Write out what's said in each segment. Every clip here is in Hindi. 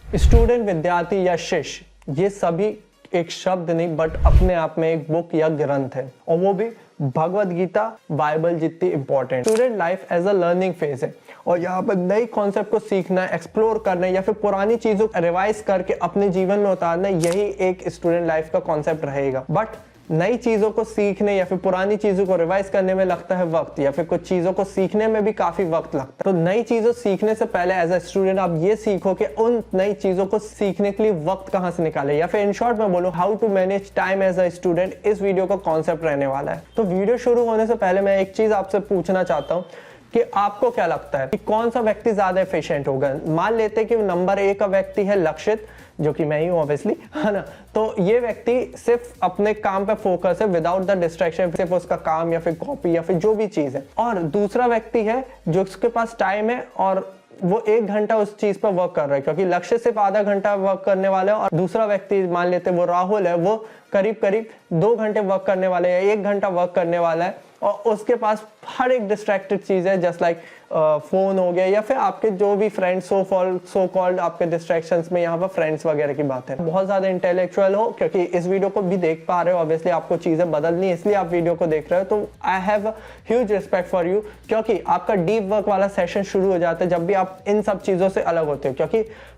स्टूडेंट, विद्यार्थी या शिष्य, ये सभी एक शब्द नहीं बट अपने आप में एक बुक या ग्रंथ है, और वो भी भगवत गीता बाइबल जितनी important. Student life as a learning phase है, और यहाँ पर नई कॉन्सेप्ट को सीखना, एक्सप्लोर करना या फिर पुरानी चीजों को रिवाइज करके अपने जीवन में उतारना, यही एक स्टूडेंट लाइफ का कॉन्सेप्ट रहेगा। बट नई चीजों को सीखने या फिर पुरानी चीजों को रिवाइज करने में लगता है वक्त, या फिर कुछ चीजों को सीखने में भी काफी वक्त लगता है। तो नई चीजों सीखने से पहले एज अ स्टूडेंट आप ये सीखो कि उन नई चीजों को सीखने के लिए वक्त कहां से निकाले, या फिर इन शॉर्ट में बोलो how to manage time as a student, इस वीडियो का कॉन्सेप्ट रहने वाला है। तो वीडियो शुरू होने से पहले मैं एक चीज आपसे पूछना चाहता हूँ कि आपको क्या लगता है कि कौन सा व्यक्ति ज्यादा एफिशिएंट होगा। मान लेते हैं कि नंबर 1 का व्यक्ति है लक्षित, जो कि मैं ही हूं ऑब्वियसली, है ना। तो ये व्यक्ति सिर्फ अपने काम पे फोकस है विदाउट द डिस्ट्रैक्शन, सिर्फ उसका काम या फिर कॉपी या फिर जो भी चीज है। और दूसरा व्यक्ति है जो उसके पास टाइम है और वो 1 घंटा उस चीज पर वर्क कर रहा है, क्योंकि लक्ष्य सिर्फ आधा घंटा वर्क करने वाला है, और दूसरा व्यक्ति मान लेते वो राहुल है, वो करीब करीब 2 घंटे वर्क करने वाले है, 1 घंटा वर्क करने वाला है, और उसके पास हर एक डिस्ट्रैक्टेड चीज है, जस्ट लाइक फोन हो गया या फिर आपके जो भी फ्रेंड्स सो कॉल्ड आपके डिस्ट्रैक्शंस में, यहाँ पर फ्रेंड्स वगैरह की बात है। बहुत ज्यादा इंटेलेक्चुअल हो, क्योंकि इस वीडियो को भी देख पा रहे हो, ऑब्वियसली आपको चीजें बदलनी है इसलिए आप वीडियो को देख रहे हो, तो I have huge respect for you, क्योंकि आपका डीप वर्क वाला सेशन शुरू हो जाता है जब भी आप इन सब चीजों से अलग होते हो।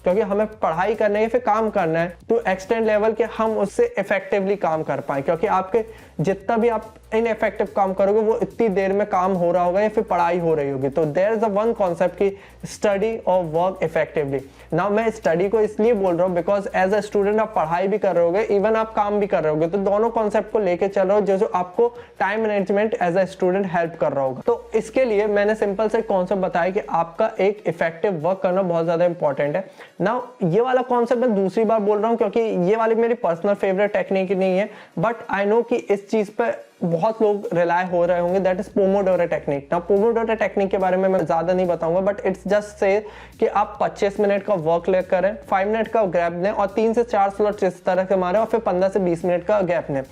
क्योंकि हमें पढ़ाई करना है या फिर काम करना है टू एक्सटेंड लेवल के हम उससे इफेक्टिवली काम कर पाए, क्योंकि आपके जितना भी आप इनइफेक्टिव काम करोगे वो इतनी देर में काम हो रहा होगा या फिर पढ़ाई हो रही होगी। तो there is a one concept की स्टडी और वर्क इफेक्टिवली। नाउ मैं स्टडी को इसलिए बोल रहा हूँ बिकॉज एज अ स्टूडेंट आप पढ़ाई भी कर रहे होगे, इवन आप काम भी कर रहे होगे, तो दोनों कॉन्सेप्ट को लेके चल रहे हो जो आपको time management as a student help कर रहा होगा। तो इसके लिए मैंने सिंपल से कॉन्सेप्ट बताया कि आपका एक इफेक्टिव वर्क करना बहुत ज्यादा इंपॉर्टेंट है। नाउ ये वाला कॉन्सेप्ट मैं दूसरी बार बोल रहा हूँ क्योंकि ये वाली मेरी पर्सनल फेवरेट टेक्निक नहीं है, बट आई नो कि इस चीज पे बहुत लोग रिलाय हो रहे होंगे, दैट इज पोमोडोरो टेक्निक। ना पोमोडोरो टेक्निक के बारे में मैं ज्यादा नहीं बताऊंगा, बट इट्स जस्ट से कि आप 25 मिनट का वर्क ले करें, 5 मिनट का गैप लें और 3 से 4 स्लॉट इस तरह के मारे और फिर 15 से 20 मिनट का गैप लें।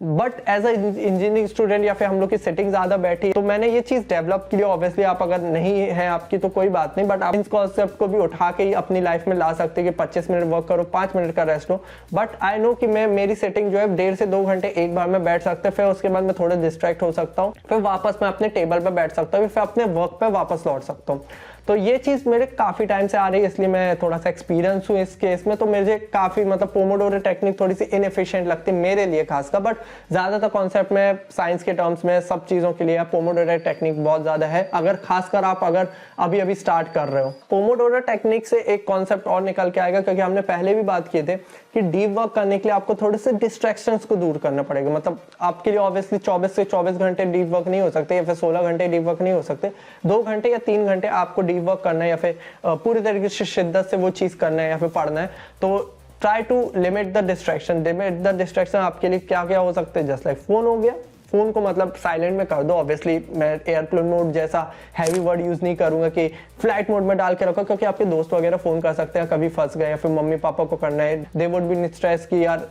But as a engineering student या फिर हम लोग की सेटिंग ज्यादा बैठी, तो मैंने ये चीज डेवलप की। ऑब्वियसली आप अगर नहीं है आपकी तो कोई बात नहीं, बट आप इस कॉन्सेप्ट को भी उठा के ही अपनी लाइफ में ला सकते हैं कि 25 मिनट वर्क करो, 5 मिनट का rest low. But I know कि मेरी सेटिंग जो है 1.5 से 2 घंटे एक बार में बैठ सकते हैं, फिर उसके बाद मैं थोड़ा डिस्ट्रैक्ट हो सकता हूँ, फिर वापस मैं अपने टेबल पर बैठ सकता हूँ, फिर अपने वर्क पे वापस लौट सकता हूँ। तो ये चीज मेरे काफी टाइम से आ रही है, इसलिए मैं थोड़ा सा एक्सपीरियंस हूँ इस केस में। तो मुझे काफी पोमोडोरो टेक्निक थोड़ी सी इनएफिशिएंट लगती है मेरे लिए खासकर, बट ज्यादातर कॉन्सेप्ट में साइंस के टर्म्स में सब चीजों के लिए पोमोडोरो टेक्निक बहुत ज्यादा है, अगर खासकर आप अगर अभी स्टार्ट कर रहे हो। पोमोडोरो टेक्निक से एक कॉन्सेप्ट और निकल के आएगा, क्योंकि हमने पहले भी बात किए थे कि डीप वर्क करने के लिए आपको थोड़े से डिस्ट्रैक्शंस को दूर करना पड़ेगा। मतलब आपके लिए ऑब्वियसली 24 से 24 घंटे डीप वर्क नहीं हो सकते, या फिर 16 घंटे डीप वर्क नहीं हो सकते। 2 घंटे या 3 घंटे आपको डीप वर्क करना है, या फिर पूरी तरीके से शिद्दत से वो चीज करना है या फिर पढ़ना है। तो try to limit the distraction. Limit the distraction आपके लिए क्या क्या हो सकते हैं, जस्ट लाइक फोन हो गया, फोन को मतलब साइलेंट में कर दो। ऑब्वियसली मैं एयरप्लेन मोड जैसा हैवी वर्ड यूज नहीं करूंगा कि फ्लाइट मोड में डाल के रखो, क्योंकि आपके दोस्त वगैरह फोन कर सकते हैं, कभी फंस गए या फिर मम्मी पापा को करना है, दे वुड बी स्ट्रेस कि यार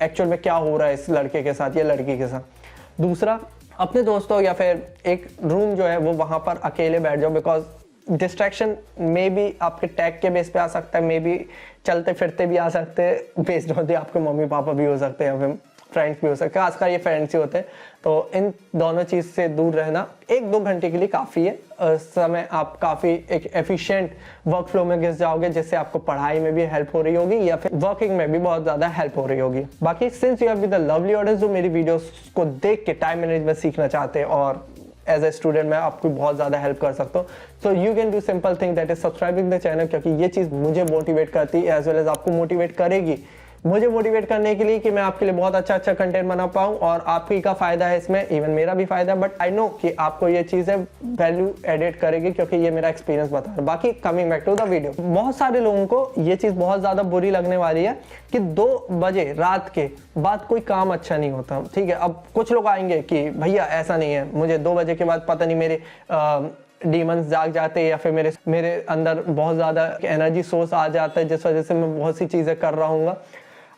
एक्चुअल में क्या हो रहा है इस लड़के के साथ या लड़की के साथ। दूसरा, अपने दोस्तों या फिर एक रूम जो है वो वहां पर अकेले बैठ जाओ, बिकॉज डिस्ट्रैक्शन में भी आपके टैग के बेस पे आ सकता है, मे बी चलते फिरते भी आ सकते हैं, बेस्ड होते आपके मम्मी पापा भी हो सकते हैं या फिर फ्रेंड्स भी हो सकते हैं, खासकर ये फ्रेंड्स ही होते हैं। तो इन दोनों चीज से दूर रहना 1-2 घंटे के लिए काफी है। समय आप काफी एक एफिशिएंट वर्क फ्लो में घिस जाओगे, जिससे आपको पढ़ाई में भी हेल्प हो रही होगी या फिर वर्किंग में भी बहुत ज्यादा हेल्प हो रही होगी। बाकी since you have been the lovely audience जो मेरी वीडियोस को देख के टाइम मैनेजमेंट सीखना चाहते हैं और एज ए स्टूडेंट मैं आपको बहुत ज्यादा हेल्प कर सकता हूँ, so you can do simple thing that is subscribing the channel, क्योंकि ये चीज मुझे मोटिवेट करती है एज वेल एज आपको मोटिवेट करेगी, मुझे मोटिवेट करने के लिए कि मैं आपके लिए बहुत अच्छा कंटेंट बना पाऊं, और आप ही का फायदा है इसमें, इवन मेरा भी फायदा है। बट आई नो कि आपको ये चीजें वैल्यू एडिट करेगी, क्योंकि ये मेरा एक्सपीरियंस बता रहा है। बाकी coming back to the video, बहुत सारे लोगों को ये चीज बहुत ज्यादा बुरी लगने वाली है कि 2 बजे रात के बाद कोई काम अच्छा नहीं होता। ठीक है, अब कुछ लोग आएंगे कि भैया ऐसा नहीं है, मुझे 2 बजे के बाद पता नहीं मेरे डीमंस जाग जाते हैं या फिर मेरे अंदर बहुत ज्यादा एनर्जी सोर्स आ जाता है, जिस वजह से मैं बहुत सी चीजें कर रहा हूँ।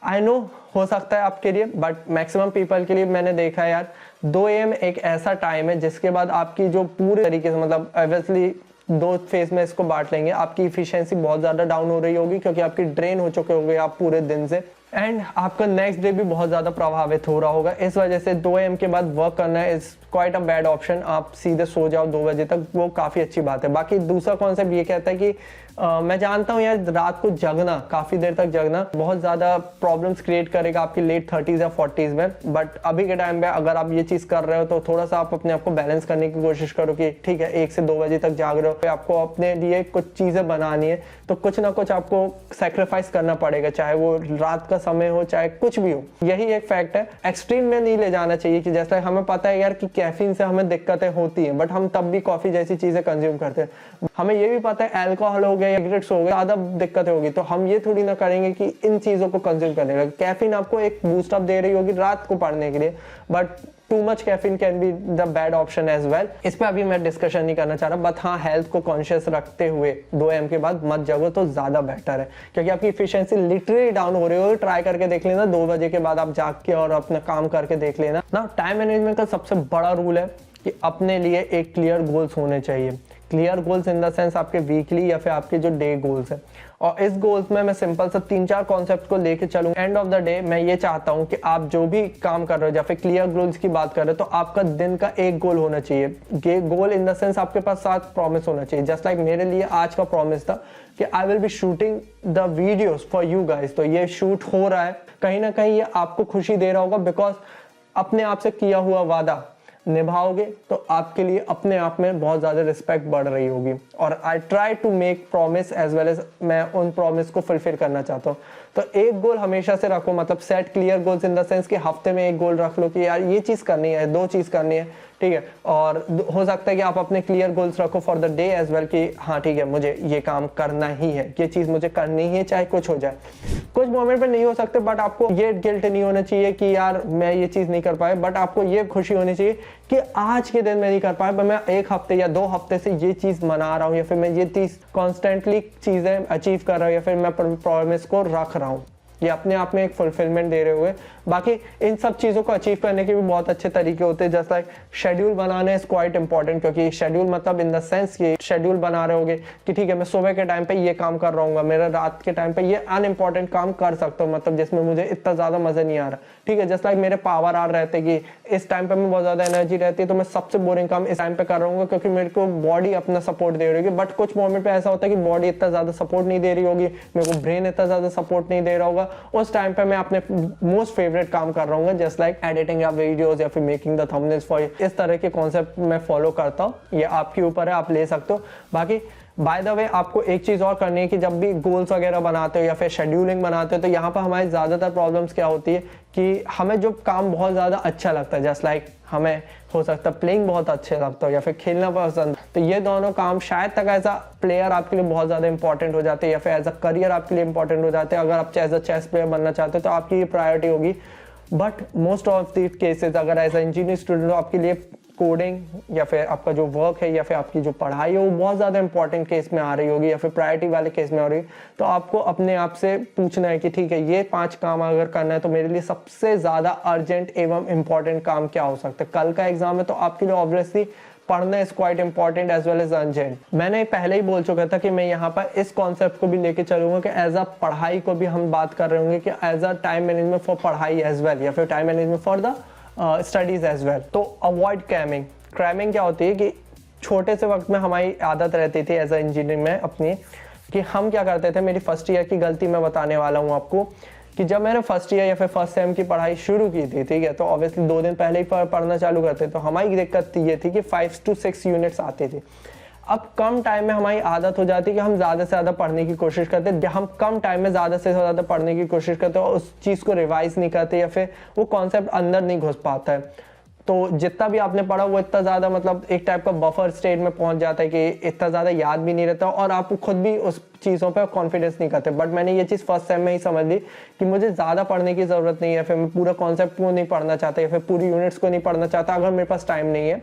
आई नो हो सकता है आपके लिए, बट मैक्सिमम पीपल के लिए मैंने देखा है यार 2 AM एक ऐसा टाइम है जिसके बाद आपकी जो पूरे तरीके से मतलब ऑब्वियसली दो फेज में इसको बांट लेंगे। आपकी इफिशियंसी बहुत ज़्यादा डाउन हो रही होगी क्योंकि आपकी ड्रेन हो चुके होंगे आप पूरे दिन से, एंड आपका नेक्स्ट डे भी बहुत ज़्यादा प्रभावित हो रहा होगा। इस वजह से 2 AM के बाद वर्क करना is quite a bad option. आप सीधे सो जाओ 2 बजे तक, वो काफ़ी अच्छी बात है। बाकी दूसरा कॉन्सेप्ट ये कहता है कि मैं जानता हूँ यार रात को जगना, काफ़ी देर तक जगना बहुत ज़्यादा प्रॉब्लम्स क्रिएट करेगा आपकी लेट 30s या 40s में, बट अभी के टाइम पे अगर आप ये चीज़ कर रहे हो तो थोड़ा सा आप अपने आप को बैलेंस करने की कोशिश करो कि ठीक है 1 से 2 बजे तक जाग रहे हो, आपको अपने लिए कुछ चीज़ें बनानी है तो कुछ ना कुछ आपको सेक्रीफाइस करना पड़ेगा, चाहे वो रात का समय हो चाहे कुछ भी हो। यही एक फैक्ट है। एक्सट्रीम में नहीं ले जाना चाहिए कि जैसा हमें पता है यार कि कैफीन से हमें दिक्कतें होती हैं, बट हम तब भी कॉफ़ी जैसी चीज़ें कंज्यूम करते हैं। हमें ये भी पता है अल्कोहल हो गया, सिगरेट्स हो गए, ज़्यादा दिक्कतें होगी, तो हम ये थोड़ी ना करेंगे कि इन चीज़ों को कंज्यूम करने का। कैफीन आपको एक बूस्टअप दे रही होगी रात को पढ़ने के लिए, but too much caffeine can be the bad option as well. इस पे अभी मैं डिस्कशन नहीं करना चाह रहा, बट हाँ हेल्थ को कॉन्शियस रखते हुए 2 AM के बाद मत जगो तो ज़्यादा बेटर है, क्योंकि आपकी इफिशियंसी लिटरली डाउन हो रही होगी। ट्राई करके देख लेना 2 बजे के बाद आप जाग के और अपना काम करके देख लेना ना। टाइम मैनेजमेंट का सबसे बड़ा रूल है कि अपने लिए एक क्लियर गोल्स होने चाहिए। Clear goals in the sense आपके वीकली या फिर आपके जो डे गोल्स है, और इस गोल्स में मैं सिंपल सा 3-4 कॉन्सेप्ट को लेके चलूंगा। एंड ऑफ द डे मैं ये चाहता हूँ कि आप जो भी काम कर रहे हो या फिर क्लियर गोल्स की बात कर रहे हो तो आपका दिन का एक गोल होना चाहिए। ये गोल इन द सेंस आपके पास 7 प्रॉमिस होना चाहिए। जस्ट लाइक मेरे लिए आज का प्रॉमिस था कि I will be shooting the videos for you guys. तो ये शूट हो रहा है, कहीं ना कहीं ये आपको खुशी दे रहा होगा, बिकॉज अपने आप से किया हुआ वादा निभाओगे तो आपके लिए अपने आप में बहुत ज़्यादा रिस्पेक्ट बढ़ रही होगी। और I try to make promise as well as मैं उन प्रॉमिस को फुलफिल करना चाहता हूँ। तो एक गोल हमेशा से रखो, मतलब set clear goals in the sense कि हफ्ते में एक गोल रख लो कि यार ये चीज़ करनी है, 2 चीज़ करनी है, ठीक है। और हो सकता है कि आप अपने क्लियर गोल्स रखो for the day as well कि हाँ ठीक है मुझे ये काम करना ही है, ये चीज़ मुझे करनी ही है चाहे कुछ हो जाए। कुछ मोमेंट पे नहीं हो सकते, बट आपको ये गिल्ट नहीं होना चाहिए कि यार मैं ये चीज़ नहीं कर पाया, बट आपको ये खुशी होनी चाहिए कि आज के दिन मैं नहीं कर पाया, पर मैं 1 हफ्ते या 2 हफ्ते से ये चीज़ मना रहा हूँ या फिर मैं ये चीज़ कॉन्स्टेंटली चीज़ें अचीव कर रहा हूँ या फिर मैं प्रॉमिस को रख रहा हूँ। ये अपने आप में एक फुलफिलमेंट दे रहे हुए। बाकी इन सब चीज़ों को अचीव करने के भी बहुत अच्छे तरीके होते हैं। Just like schedule banana is quite important, क्योंकि शेड्यूल मतलब इन द सेंस कि शेड्यूल बना रहे होगे कि ठीक है मैं सुबह के टाइम पे ये काम कर रहा हूँ, मेरा रात के टाइम पे ये अनइम्पॉर्टेंट काम कर सकता हूँ, मतलब जिसमें मुझे इतना ज़्यादा मज़ा नहीं आ रहा, ठीक है। जस्ट लाइक मेरे पावर आर रहते कि इस टाइम पे मैं बहुत ज़्यादा एनर्जी रहती है तो मैं सबसे बोरिंग काम इस टाइम पे कर रहा हूँ क्योंकि मेरे को बॉडी अपना सपोर्ट दे रही होगी। बट कुछ मोमेंट पे ऐसा होता है कि बॉडी इतना ज़्यादा सपोर्ट नहीं दे रही होगी, मेरे को ब्रेन इतना ज़्यादा सपोर्ट नहीं दे रहा होगा, उस टाइम पे मैं अपने मोस्ट फेवरेट काम कर रहा हूँ, जस्ट लाइक एडिटिंग या वीडियोस या फिर मेकिंग द थंबनेल्स फॉर। इस तरह के कॉन्सेप्ट मैं फॉलो करता हूँ, ये आपके ऊपर है, आप ले सकते हो। बाकी बाय द वे आपको एक चीज़ और करनी है कि जब भी गोल्स वगैरह बनाते हो या फिर शेड्यूलिंग बनाते हो तो यहाँ पर हमारी ज़्यादातर प्रॉब्लम्स क्या होती है कि हमें जो काम बहुत ज़्यादा अच्छा लगता है, जस्ट लाइक हमें हो सकता है प्लेइंग बहुत अच्छे लगता हो या फिर खेलना पसंद, तो ये दोनों काम शायद तक एज अ प्लेयर आपके लिए बहुत ज़्यादा इंपॉर्टेंट हो जाते हैं या फिर एज अ करियर आपके लिए इंपॉर्टेंट हो जाते हैं। अगर आप एज अ चेस प्लेयर बनना चाहते हो तो आपकी ये प्रायोरिटी होगी। But most of the cases अगर एज अ इंजीनियर स्टूडेंट हो आपके लिए कोडिंग या फिर आपका जो वर्क है या फिर आपकी जो पढ़ाई है वो बहुत ज़्यादा इंपॉर्टेंट केस में आ रही होगी या फिर प्रायोरिटी वाले केस में आ रही है, तो आपको अपने आप से पूछना है कि ठीक है ये 5 काम अगर करना है तो मेरे लिए सबसे ज़्यादा अर्जेंट एवं इंपॉर्टेंट काम क्या हो सकता है। कल का एग्जाम है तो आपके लिए ऑब्वियसली पढ़ना is quite important as well as urgent. मैंने पहले ही बोल चुका था कि मैं यहाँ पर इस कॉन्सेप्ट को भी लेके चलूंगा कि एज अ पढ़ाई को भी हम बात कर रहे होंगे कि as a time management for पढ़ाई एज वेल या फिर time management for the studies as well. तो अवॉइड क्रैमिंग। क्रैमिंग क्या होती है कि छोटे से वक्त में हमारी आदत रहती थी एज अ इंजीनियर में अपनी कि हम क्या करते थे, मेरी फर्स्ट ईयर की गलती मैं बताने वाला हूँ आपको कि जब मैंने फर्स्ट ईयर या फिर फर्स्ट सेम की पढ़ाई शुरू की थी, ठीक है, तो ऑब्वियसली 2 दिन पहले ही पढ़ना चालू करते, तो हमारी दिक्कत ये थी कि 5 to 6 यूनिट्स आते थे। अब कम टाइम में हमारी आदत हो जाती है कि हम ज़्यादा से ज़्यादा पढ़ने की कोशिश करते हैं, हम कम टाइम में ज़्यादा से ज़्यादा पढ़ने की कोशिश करते हैं और उस चीज़ को रिवाइज नहीं करते या फिर वो कॉन्सेप्ट अंदर नहीं घुस पाता है। तो जितना भी आपने पढ़ा वो इतना ज़्यादा मतलब एक टाइप का बफर स्टेट में पहुंच जाता है कि इतना ज़्यादा याद भी नहीं रहता और आप खुद भी उस चीज़ों पे कॉन्फिडेंस नहीं करते। बट मैंने ये चीज़ फर्स्ट सेम में ही समझ ली कि मुझे ज़्यादा पढ़ने की ज़रूरत नहीं है, फिर मैं पूरा कॉन्सेप्ट को नहीं पढ़ना चाहता या फिर पूरी यूनिट्स को नहीं पढ़ना चाहता अगर मेरे पास टाइम नहीं है।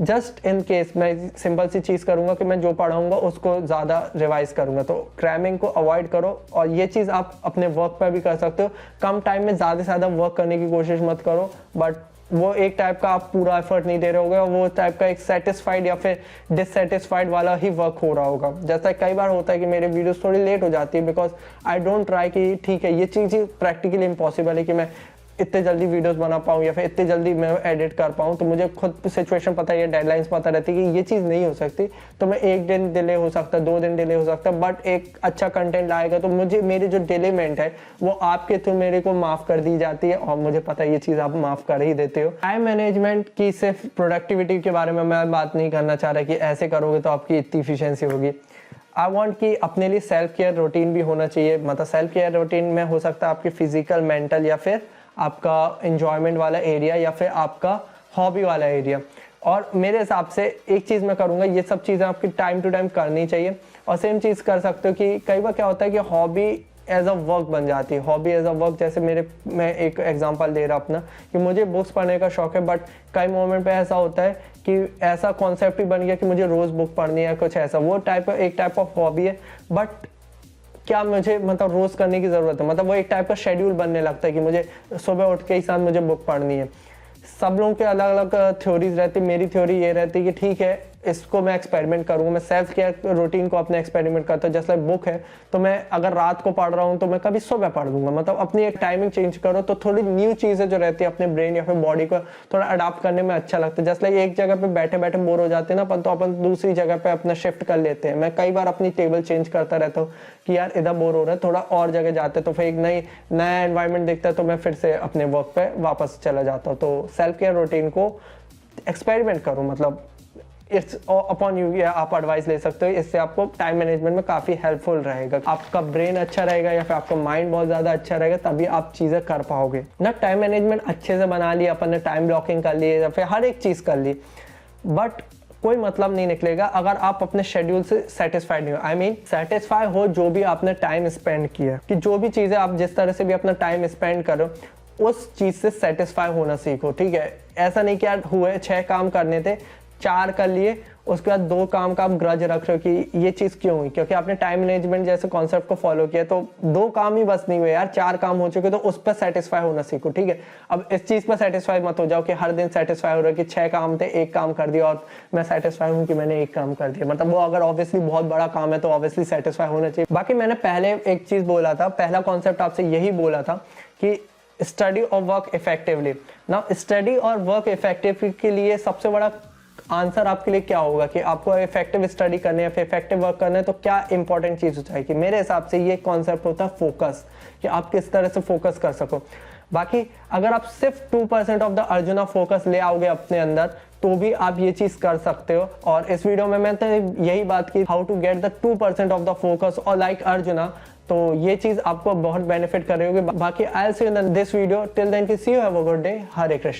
जस्ट इन केस मैं सिंपल सी चीज़ करूँगा कि मैं जो पढ़ाऊँगा उसको ज़्यादा रिवाइज करूँगा। तो क्रैमिंग को अवॉइड करो और ये चीज़ आप अपने वर्क पर भी कर सकते हो। कम टाइम में ज़्यादा से ज़्यादा वर्क करने की कोशिश मत करो, बट वो एक टाइप का आप पूरा एफर्ट नहीं दे रहे होगे, और वो टाइप का एक सेटिस्फाइड या फिर डिससेटिस्फाइड वाला ही वर्क हो रहा होगा। जैसा कई बार होता है कि मेरे वीडियोस थोड़ी लेट हो जाती है बिकॉज आई डोंट ट्राई कि ठीक है ये चीज़ प्रैक्टिकली इम्पॉसिबल है कि मैं इतने जल्दी वीडियोस बना पाऊँ या फिर इतने जल्दी मैं एडिट कर पाऊँ। तो मुझे खुद सिचुएशन पता है, डेडलाइंस पता रहती है कि ये चीज़ नहीं हो सकती, तो मैं 1 दिन डिले हो सकता है, 2 दिन डिले हो सकता है, बट एक अच्छा कंटेंट लाएगा तो मुझे मेरी जो डिलेमेंट है वो आपके थ्रू मेरे को माफ़ कर दी जाती है, और मुझे पता है ये चीज़ आप माफ़ कर ही देते हो। टाइम मैनेजमेंट की सिर्फ प्रोडक्टिविटी के बारे में मैं बात नहीं करना चाह रहा कि ऐसे करोगे तो आपकी इतनी इफिशियंसी होगी। आई वॉन्ट कि अपने लिए सेल्फ केयर रूटीन भी होना चाहिए। मतलब सेल्फ केयर रूटीन में हो सकता है आपकी फिजिकल, मेंटल या फिर आपका एंजॉयमेंट वाला एरिया या फिर आपका हॉबी वाला एरिया। और मेरे हिसाब से एक चीज़ मैं करूँगा, ये सब चीज़ें आपकी टाइम टू टाइम करनी चाहिए। और सेम चीज़ कर सकते हो कि कई बार क्या होता है कि हॉबी एज अ वर्क बन जाती है। हॉबी एज अ वर्क, जैसे मैं एक एग्जांपल दे रहा अपना कि मुझे बुक्स पढ़ने का शौक है, बट कई मोमेंट पे ऐसा होता है कि ऐसा कॉन्सेप्ट ही बन गया कि मुझे रोज़ बुक पढ़नी है, कुछ ऐसा। वो एक टाइप ऑफ हॉबी है, बट क्या मुझे मतलब रोज़ करने की ज़रूरत है? मतलब वो एक टाइप का शेड्यूल बनने लगता है कि मुझे सुबह उठ के ही साथ मुझे बुक पढ़नी है। सब लोगों के अलग अलग थ्योरीज रहती है। मेरी थ्योरी ये रहती है कि ठीक है, इसको मैं एक्सपेरिमेंट करूँगा। मैं सेल्फ केयर रूटीन को अपने एक्सपेरिमेंट करता हूँ। जैसे बुक है तो मैं अगर रात को पढ़ रहा हूँ तो मैं कभी सुबह पढ़ लूँगा। मतलब अपनी एक टाइमिंग चेंज करो तो थोड़ी न्यू चीज़ें जो रहती है अपने ब्रेन या फिर बॉडी को थोड़ा अडाप्ट करने में अच्छा लगता है। जैसे एक जगह पे बैठे बैठे बोर हो जाते हैं ना अपन, तो अपन दूसरी जगह पे अपना शिफ्ट कर लेते हैं। मैं कई बार अपनी टेबल चेंज करता रहता हूँ कि यार इधर बोर हो रहा है, थोड़ा और जगह जाते, तो फिर एक नया एनवायरनमेंट दिखता है तो मैं फिर से अपने वर्क पे वापस चला जाता हूँ। तो सेल्फ केयर रूटीन को एक्सपेरिमेंट करो, मतलब इट्स अपॉन यू, या आप एडवाइस ले सकते हो। इससे आपको टाइम मैनेजमेंट में काफ़ी हेल्पफुल रहेगा। आपका ब्रेन अच्छा रहेगा या फिर आपका माइंड बहुत ज़्यादा अच्छा रहेगा, तभी आप चीज़ें कर पाओगे ना। टाइम मैनेजमेट अच्छे से बना लिया अपन ने, टाइम ब्लॉकिंग कर ली या फिर हर एक चीज़ कर ली, बट कोई मतलब नहीं निकलेगा अगर आप अपने शेड्यूल से सेटिस्फाइड नहीं हो। आई मीन सेटिस्फाई हो जो भी आपने टाइम स्पेंड किया, कि जो भी चीज़ें आप जिस तरह से भी अपना टाइम स्पेंड करो उस चीज़ से सेटिस्फाई होना सीखो। ठीक है, ऐसा नहीं कि यार हुए 6 काम करने थे, 4 कर लिए, उसके बाद 2 काम का आप ग्रज रख रहे हो कि ये चीज़ क्यों हुई, क्योंकि आपने टाइम मैनेजमेंट जैसे कॉन्सेप्ट को फॉलो किया। तो 2 काम ही बस नहीं हुए यार, 4 काम हो चुके, तो उस पर सेटिस्फाई होना सीखो। ठीक है, अब इस चीज़ पर सेटिस्फाई मत हो जाओ कि हर दिन सेटिस्फाई हो रहा है कि 6 काम थे, 1 काम कर दिया और मैं सेटिस्फाई हूँ कि मैंने 1 काम कर दिया। मतलब वो अगर ऑब्वियसली बहुत बड़ा काम है तो ऑब्वियसली सेटिस्फाई होना चाहिए। बाकी मैंने पहले एक चीज़ बोला था, पहला कॉन्सेप्ट आपसे यही बोला था कि स्टडी और वर्क इफेक्टिवली ना। स्टडी और वर्क इफेक्टिव के लिए सबसे बड़ा आंसर आपके लिए क्या होगा कि आपको इफेक्टिव स्टडी करने या फिर इफेक्टिव वर्क करना है तो क्या इंपॉर्टेंट चीज़ हो जाएगी। मेरे हिसाब से ये कॉन्सेप्ट होता है फोकस, कि आप किस तरह से फोकस कर सको। बाकी अगर आप सिर्फ 2% ऑफ द अर्जुना फोकस ले आओगे अपने अंदर तो भी आप ये चीज़ कर सकते हो। और इस वीडियो में मैंने यही बात की, how to get the 2% of the focus और लाइक अर्जुना। तो ये चीज़ आपको बहुत बेनिफिट कर रही होगी। बाकी I will see you in this video, till then see you, have a good day. Hare Krishna.